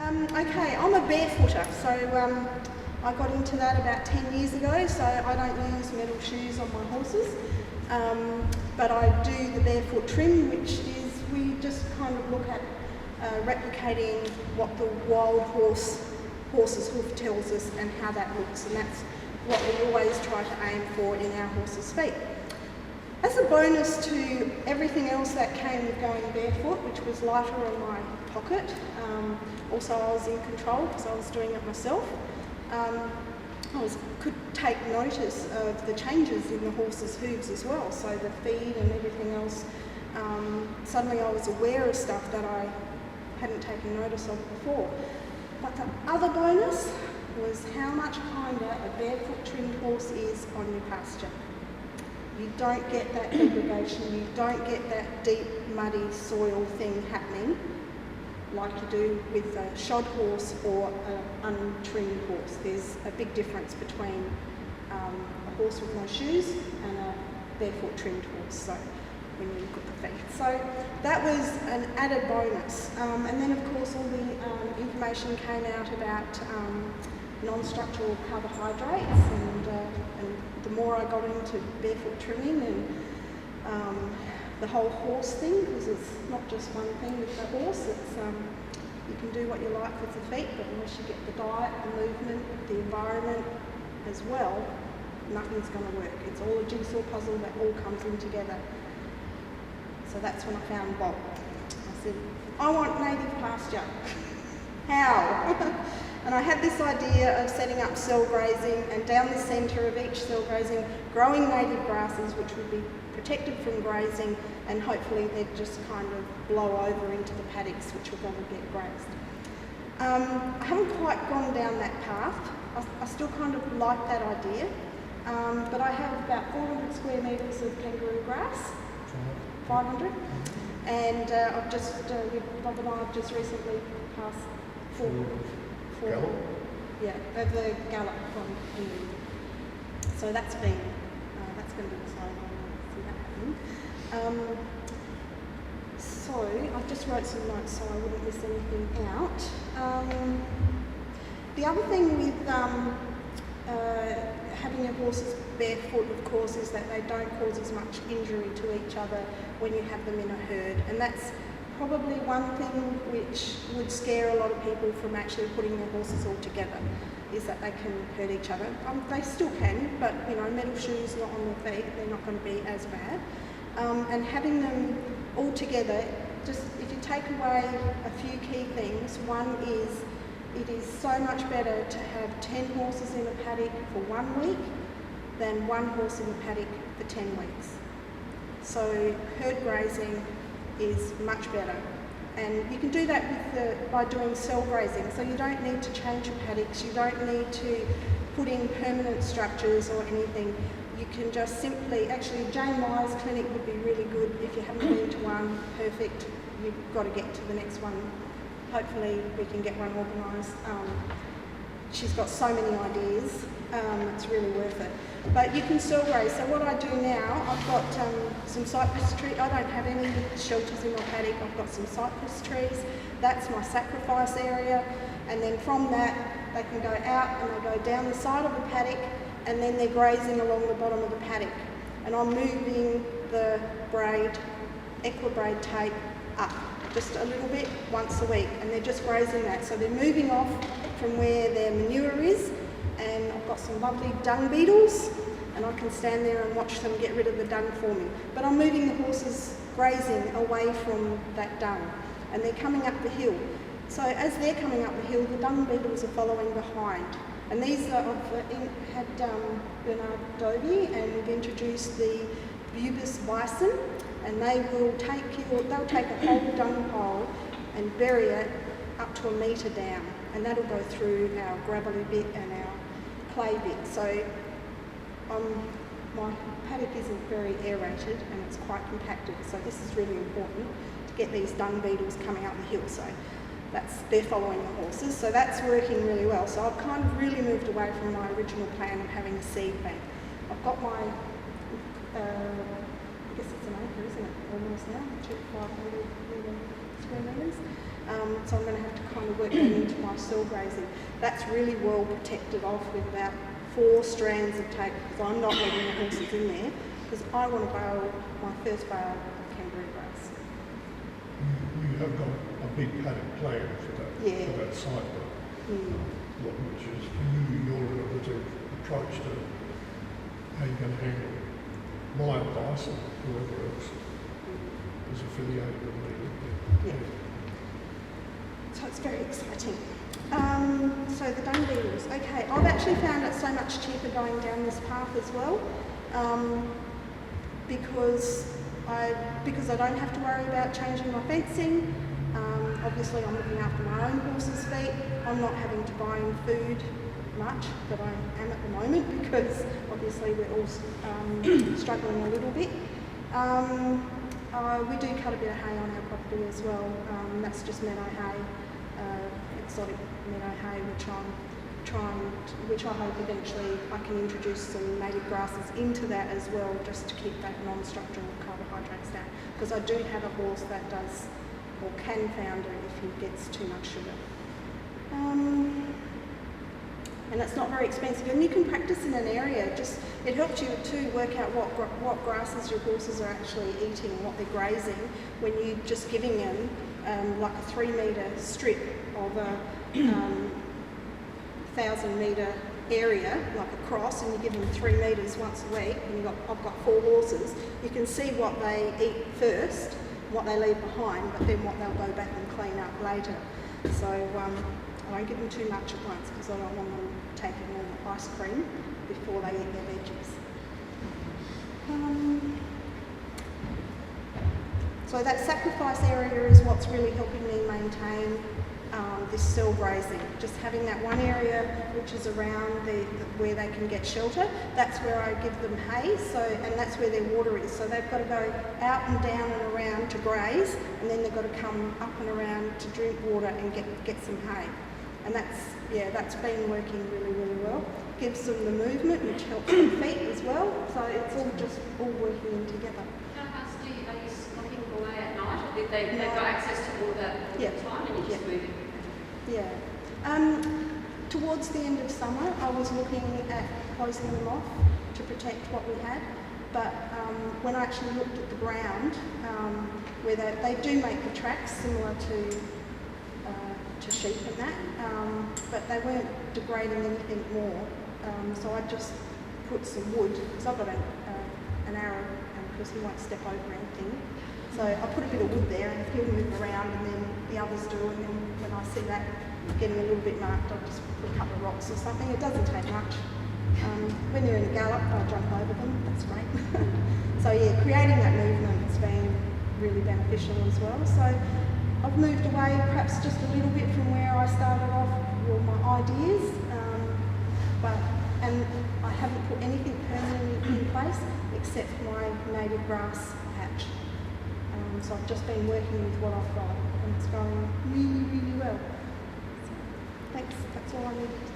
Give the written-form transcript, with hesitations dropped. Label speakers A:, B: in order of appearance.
A: Okay, I'm a barefooter, so I got into that about 10 years ago, so I don't use metal shoes on my horses, but I do the barefoot trim, which is we just kind of look at replicating what the wild horse's hoof tells us and how that looks, and that's what we always try to aim for in our horses' feet. As a bonus to everything else that came with going barefoot, which was lighter on my pocket, also I was in control because I was doing it myself. Could take notice of the changes in the horse's hooves as well, so the feed and everything else. Suddenly I was aware of stuff that I hadn't taken notice of before. But the other bonus was how much kinder a barefoot trimmed horse is on your pasture. You don't get that degradation, you don't get that deep muddy soil thing happening like you do with a shod horse or an untrimmed horse. There's a big difference between a horse with no shoes and a barefoot trimmed horse, so when you look at the feet. So that was an added bonus. And then of course all the information came out about non-structural carbohydrates, and the more I got into barefoot trimming and the whole horse thing, because it's not just one thing with the horse, it's you can do what you like with the feet, but unless you get the diet, the movement, the environment as well, nothing's going to work. It's all a jigsaw puzzle that all comes in together. So that's when I found Bob. I said, I want native pasture. How? And I had this idea of setting up cell grazing, and down the centre of each cell grazing, growing native grasses which would be protected from grazing, and hopefully they'd just kind of blow over into the paddocks which were going to get grazed. I haven't quite gone down that path. I still kind of like that idea, but I have about 400 square metres of kangaroo grass, 500, and I've just, with Bob and I have just recently passed four. Yeah, over the gallop from England. So that's been, that's going to be exciting. I see that happening. So I just wrote some notes so I wouldn't miss anything out. The other thing with having your horses barefoot, of course, is that they don't cause as much injury to each other when you have them in a herd, and that's probably one thing which would scare a lot of people from actually putting their horses all together, is that they can hurt each other. They still can, but you know, metal shoes not on their feet, they're not going to be as bad. And having them all together, just if you take away a few key things, one is it is so much better to have 10 horses in a paddock for 1 week than 1 horse in a paddock for 10 weeks. So herd grazing is much better, and you can do that with by doing cell grazing, so you don't need to change your paddocks, you don't need to put in permanent structures or anything. You can just simply, actually Jane Myers clinic would be really good if you haven't been to one. Perfect, you've got to get to the next one. Hopefully we can get one organised. She's got so many ideas, it's really worth it. But you can cell graze. So what I do now, I've got some cypress trees. I don't have any shelters in my paddock. I've got some cypress trees. That's my sacrifice area. And then from that, they can go out and they go down the side of the paddock, and then they're grazing along the bottom of the paddock. And I'm moving the braid, equibraid tape up just a little bit once a week, and they're just grazing that. So they're moving off from where their manure is, and I've got some lovely dung beetles, and I can stand there and watch them get rid of the dung for me. But I'm moving the horses grazing away from that dung, and they're coming up the hill. So as they're coming up the hill, the dung beetles are following behind. And these are, I've had Bernard Dobie, and we've introduced the Bubis bison, and they'll take a whole dung pile and bury it up to 1 metre down, and that'll go through our gravelly bit and our clay bit. So my paddock isn't very aerated and it's quite compacted, so this is really important to get these dung beetles coming up the hill. So they're following the horses, so that's working really well. So I've kind of really moved away from my original plan of having a seed bank. I've got my, I guess it's an acre, isn't it? Almost now, 500 square metres. So I'm going to have to kind of work that into my soil grazing. That's really well protected off with about 4 strands of tape, because I'm not letting the horses in there, because I want to bale my first bale of kangaroo grass.
B: You have got a big paddock plan for that site, which is your innovative approach to how you're going to handle my advice and whoever else is affiliated with me.
A: Yeah. So it's very exciting. So the dung beetles. Okay, I've actually found it so much cheaper going down this path as well, because I don't have to worry about changing my fencing. Obviously, I'm looking after my own horses' feet. I'm not having to buy in food much, but I am at the moment, because obviously we're all struggling a little bit. We do cut a bit of hay on our property as well. That's just meadow hay, exotic meadow hay, which I hope eventually I can introduce some native grasses into that as well, just to keep that non-structural carbohydrates down. Because I do have a horse that does, or can founder if he gets too much sugar. And it's not very expensive, and you can practice in an area. It helps you to work out what grasses your horses are actually eating, what they're grazing, when you're just giving them like a 3-metre strip of a 1,000-metre area, like a cross, and you give them 3 metres once a week. And I've got 4 horses. You can see what they eat first, what they leave behind, but then what they'll go back and clean up later. So I don't give them too much at once, because I don't want them taking all the ice cream before they eat their veggies. So that sacrifice area is what's really helping me maintain this cell grazing. Just having that one area which is around where they can get shelter. That's where I give them hay, and that's where their water is. So they've got to go out and down and around to graze, and then they've got to come up and around to drink water and get some hay. And that's been working really, really well. Gives them the movement, which helps their feet as well. So it's all working in together.
C: How fast are you stopping away at night? Or they've got access to all that all the time, and you just move it?
A: Yeah. Towards the end of summer, I was looking at closing them off to protect what we had. But when I actually looked at the ground, where they do make the tracks similar to sheep and that, but they weren't degrading anything more. So I just put some wood, because I've got an Arab, because he won't step over anything. So I put a bit of wood there, and he'll move around, and then the others do, and then when I see that getting a little bit marked, I'll just put a couple of rocks or something. It doesn't take much. When they're in a gallop, I'll jump over them. That's great. So yeah, creating that movement has been really beneficial as well. So I've moved away perhaps just a little bit from where I started off with my ideas, and I haven't put anything permanently in place except my native grass patch. So I've just been working with what I've got, and it's going really, really well. So, thanks, that's all I needed to say.